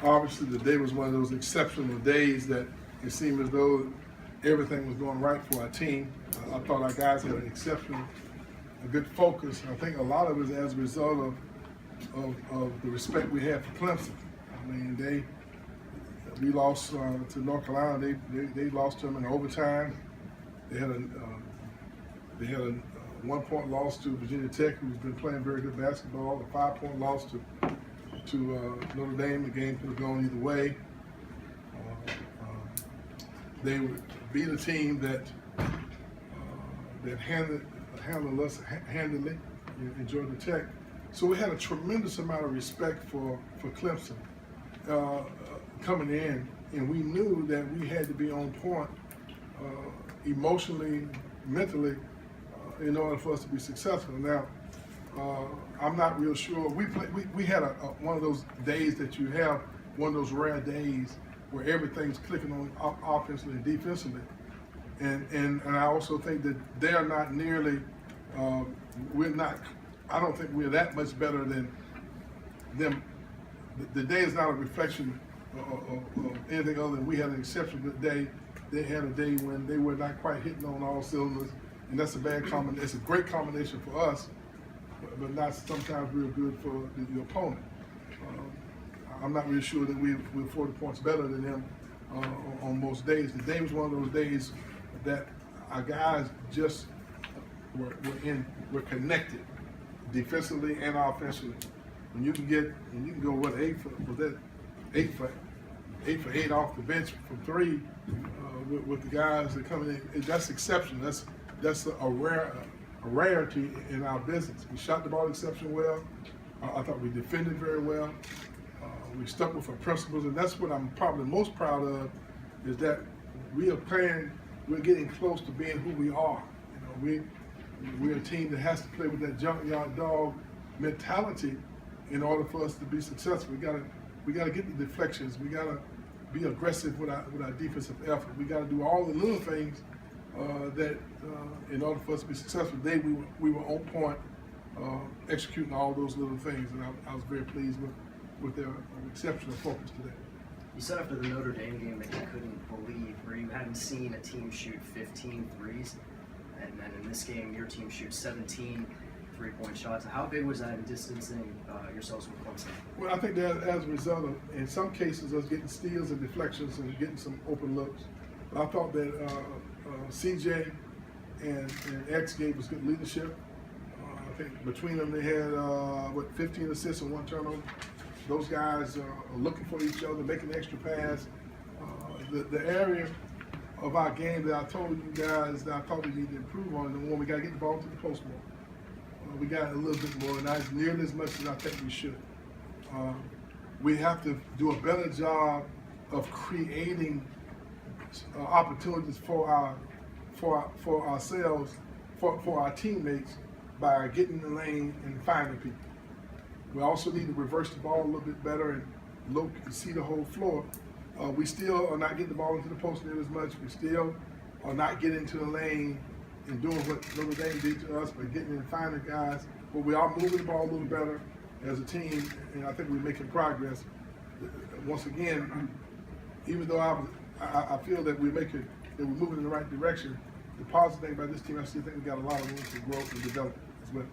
obviously the day was one of those exceptional days that it seemed as though everything was going right for our team. I thought our guys had an a good focus. I think a lot of it is as a result of the respect we had for Clemson. I mean, we lost to North Carolina. They lost to them in overtime. They had a 1-point loss to Virginia Tech, who's been playing very good basketball. A 5-point loss to Notre Dame. The game could have gone either way. They would beat a team that handled us handily in Georgia Tech. So we had a tremendous amount of respect for Clemson coming in, and we knew that we had to be on point emotionally, mentally, in order for us to be successful. Now, I'm not real sure. We had one of those days that you have, one of those rare days where everything's clicking on offensively and defensively. And I also think that they are not nearly, I don't think we're that much better than them. The day is not a reflection of anything other than we had an exceptional day. They had a day when they were not quite hitting on all cylinders, and that's a bad combination. It's a great combination for us, but not sometimes real good for the opponent. I'm not really sure that we're 40 points better than them on most days. The day was one of those days that our guys just were connected defensively and offensively. When you can go 8 for 8 off the bench from 3 with the guys that come in, that's exceptional. That's a rarity in our business. We shot the ball exceptionally well. I thought we defended very well. We stuck with our principles, and that's what I'm probably most proud of, is that we're getting close to being who we are. You know, we're a team that has to play with that junkyard dog mentality in order for us to be successful. We gotta get the deflections. We gotta be aggressive with our defensive effort. We gotta do all the little things that in order for us to be successful. Today we were on point, executing all those little things, and I was very pleased with their exceptional focus today. You said after the Notre Dame game that you couldn't believe, or you hadn't seen a team shoot 15 threes, and then in this game your team shoots 17 3-point shots. How big was that in distancing yourselves from Clemson? Well, I think that as a result of, in some cases, us getting steals and deflections and getting some open looks. But I thought that CJ and X gave us good leadership. I think between them they had 15 assists and 1 turnover. Those guys are looking for each other, making the extra pass. The area of our game that I told you guys that I thought we need to improve on, the one we got to get the ball to the post more. We got a little bit more, not nearly as much as I think we should. We have to do a better job of creating opportunities for ourselves, for our teammates, by getting in the lane and finding people. We also need to reverse the ball a little bit better and see the whole floor. We still are not getting the ball into the post near as much. We still are not getting into the lane and doing what Notre Dame did to us, but getting in and finding guys. But we are moving the ball a little better as a team, and I think we're making progress. Once again, even though I feel that we're moving in the right direction, the positive thing about this team, I still think we got a lot of room for growth and development as well.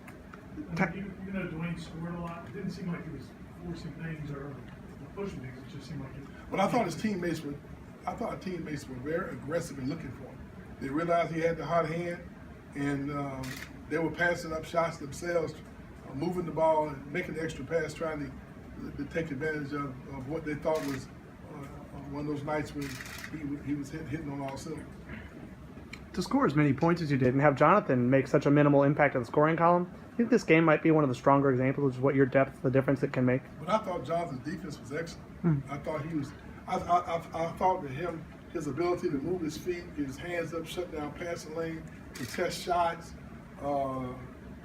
Even though Dwayne scored a lot, it didn't seem like he was forcing things or pushing things. It just seemed like it. But I thought our teammates were very aggressive in looking for him. They realized he had the hot hand, and they were passing up shots themselves, moving the ball and making the extra pass, trying to take advantage of what they thought was one of those nights when he was hitting on all cylinders. To score as many points as you did and have Jonathan make such a minimal impact on the scoring column, I think this game might be one of the stronger examples of what your depth, the difference it can make. But I thought Jonathan's defense was excellent. I thought he was. I thought that his ability to move his feet, get his hands up, shut down passing lane, contest shots,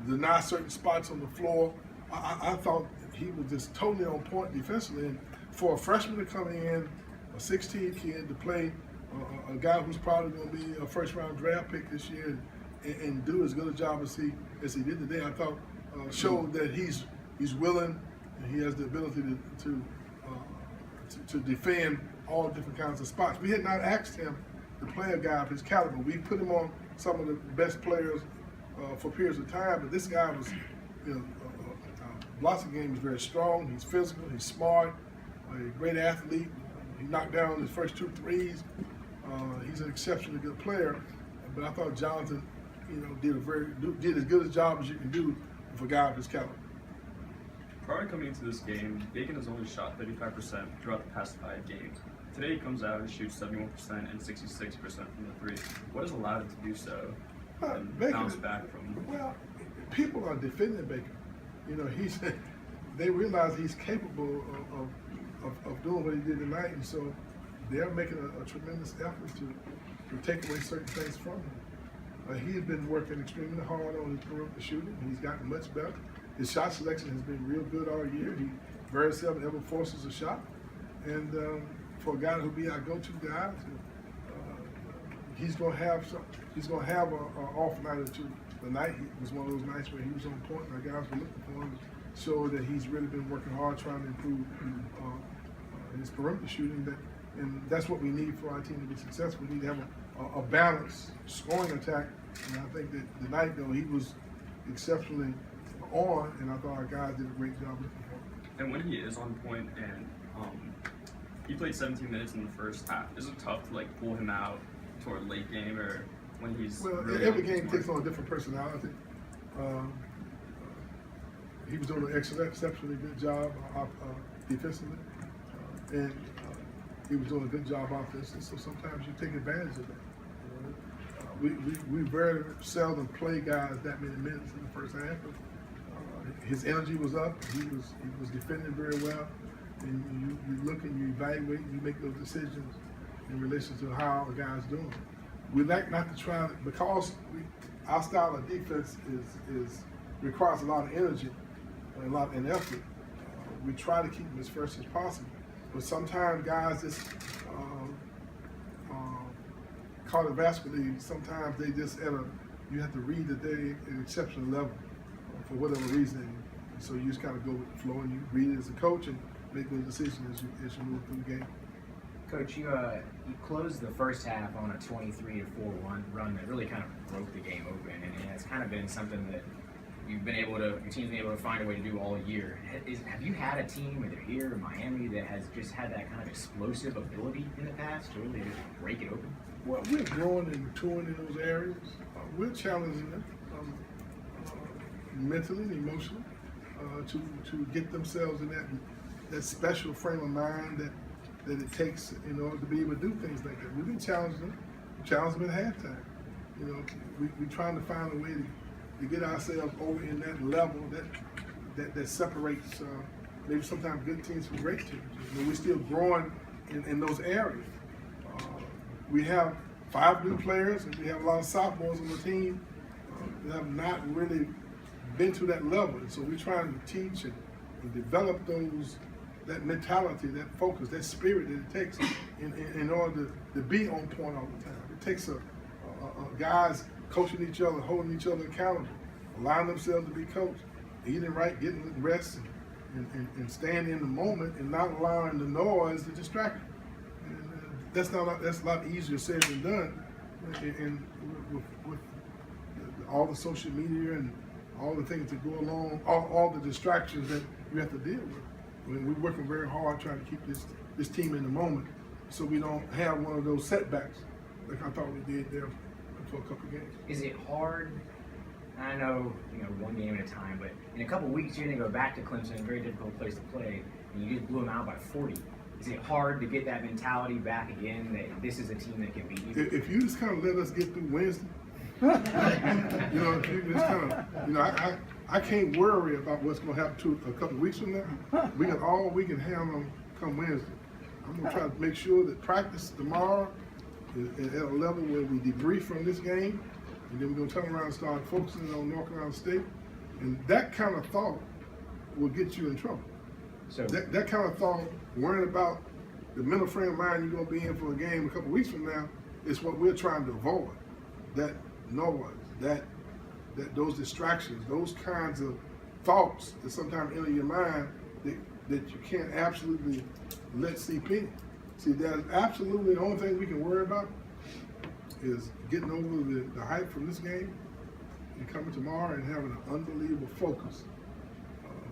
deny certain spots on the floor. I thought he was just totally on point defensively. And for a freshman to come in, a 16 kid to play a guy who's probably going to be a first-round draft pick this year and do as good a job as he did today, I thought showed that he's willing and he has the ability to to defend all different kinds of spots. We had not asked him to play a guy of his caliber. We put him on some of the best players for periods of time, but this guy was, Blossom's game is very strong. He's physical. He's smart. A great athlete. He knocked down his first 2 threes. He's an exceptionally good player. But I thought Jonathan, did as good a job as you can do for a guy of his caliber. Prior to coming into this game, Bacon has only shot 35% throughout the past 5 games. Today he comes out and shoots 71% and 66% from the three. What has allowed him to do so and bounce back from? Well, people are defending Bacon. They realize he's capable of doing what he did tonight, and so they're making a tremendous effort to take away certain things from him. He's been working extremely hard on his perimeter shooting. He's gotten much better. His shot selection has been real good all year. He very seldom ever forces a shot, and for a guy who'll be our go-to guy, he's gonna have an off night or two. The night was one of those nights where he was on point, and our guys were looking for him. Showed that he's really been working hard trying to improve his perimeter shooting. And that's what we need for our team to be successful. We need to have a balanced scoring attack. And I think that tonight, though, he was exceptionally on, and I thought our guys did a great job looking for him. And when he is on point, and he played 17 minutes in the first half, is it tough to pull him out toward late game, or when he's really every game takes on a different personality. He was doing an exceptionally good job defensively, and he was doing a good job offensively. So sometimes you take advantage of that. We very seldom play guys that many minutes in the first half. His energy was up. He was defending very well. And you look and you evaluate and you make those decisions in relation to how a guy's doing. We like not to try because our style of defense requires a lot of energy and a lot of effort. We try to keep them as fresh as possible. But sometimes guys just cardiovascularly, sometimes they just you have to read that they're at an exceptional level for whatever reason. So you just kind of go with the flow and you read it as a coach and make those decisions as you move through the game. Coach, you closed the first half on a 23-4 run that really kind of broke the game open, and it's kind of been something that your team's been able to find a way to do all year. Have you had a team, either here or Miami, that has just had that kind of explosive ability in the past to really just break it open? Well, we're growing and maturing in those areas. We're challenging them mentally and emotionally to get themselves in that special frame of mind that it takes in order to be able to do things like that. We've been challenging them. We challenged them at halftime. We're trying to find a way to get ourselves over in that level that separates maybe sometimes good teams from great teams. We're still growing in those areas. We have 5 new players, and we have a lot of sophomores on the team that have not really been to that level. And so we're trying to teach and develop that mentality, that focus, that spirit that it takes in order to be on point all the time. It takes guys coaching each other, holding each other accountable, allowing themselves to be coached, eating right, getting rest, and staying in the moment and not allowing the noise to distract you. That's a lot easier said than done. And with all the social media and all the things that go along, all the distractions that you have to deal with. We're working very hard trying to keep this team in the moment so we don't have one of those setbacks like I thought we did there for a couple of games. Is it hard? I know, one game at a time, but in a couple of weeks you're going to go back to Clemson, a very difficult place to play, and you just blew them out by 40. Is it hard to get that mentality back again that this is a team that can beat you? If you just kind of let us get through Wednesday, if you just kind of, I can't worry about what's going to happen to a couple of weeks from now. We got all we can have them come Wednesday. I'm going to try to make sure that practice tomorrow is at a level where we debrief from this game, and then we're going to turn around and start focusing on North Carolina State. And that kind of thought will get you in trouble. So that kind of thought, worrying about the mental frame of mind you're going to be in for a game a couple of weeks from now, is what we're trying to avoid. That noise, that those distractions, those kinds of thoughts that sometimes enter your mind, that you can't absolutely let seep in. See, that's absolutely the only thing we can worry about is getting over the hype from this game and coming tomorrow and having an unbelievable focus.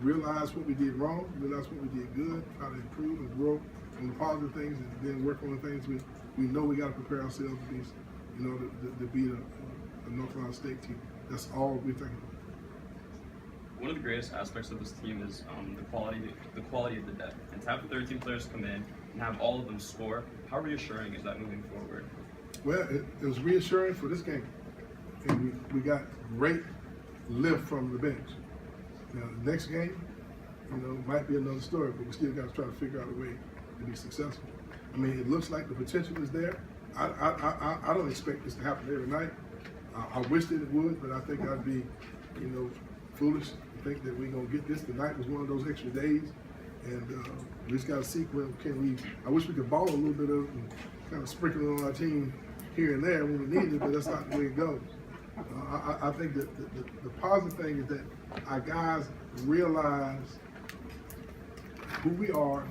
Realize what we did wrong, realize what we did good, try to improve and grow on the positive things, and then work on the things we know we got to prepare ourselves to be, to beat a North Carolina State team. That's all we're thinking about. One of the greatest aspects of this team is the quality of the depth. And to have the 13 players come in and have all of them score, how reassuring is that moving forward? Well, it was reassuring for this game, and we got great lift from the bench. Now, the next game, might be another story, but we still got to try to figure out a way to be successful. I mean, it looks like the potential is there. I don't expect this to happen every night. I wish that it would, but I think I'd be, foolish to think that we're gonna get this. Tonight was one of those extra days, and we just got to see I wish we could ball a little bit of it and kind of sprinkle it on our team here and there when we need it, but that's not the way it goes. I think that the positive thing is that our guys realize who we are,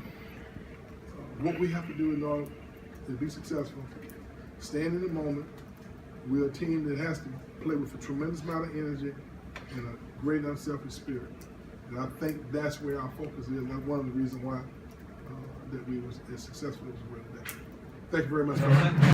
what we have to do in order to be successful, stand in the moment. We're a team that has to play with a tremendous amount of energy and a great unselfish spirit. And I think that's where our focus is. That's one of the reasons why that we was as successful as we were today. Thank you very much.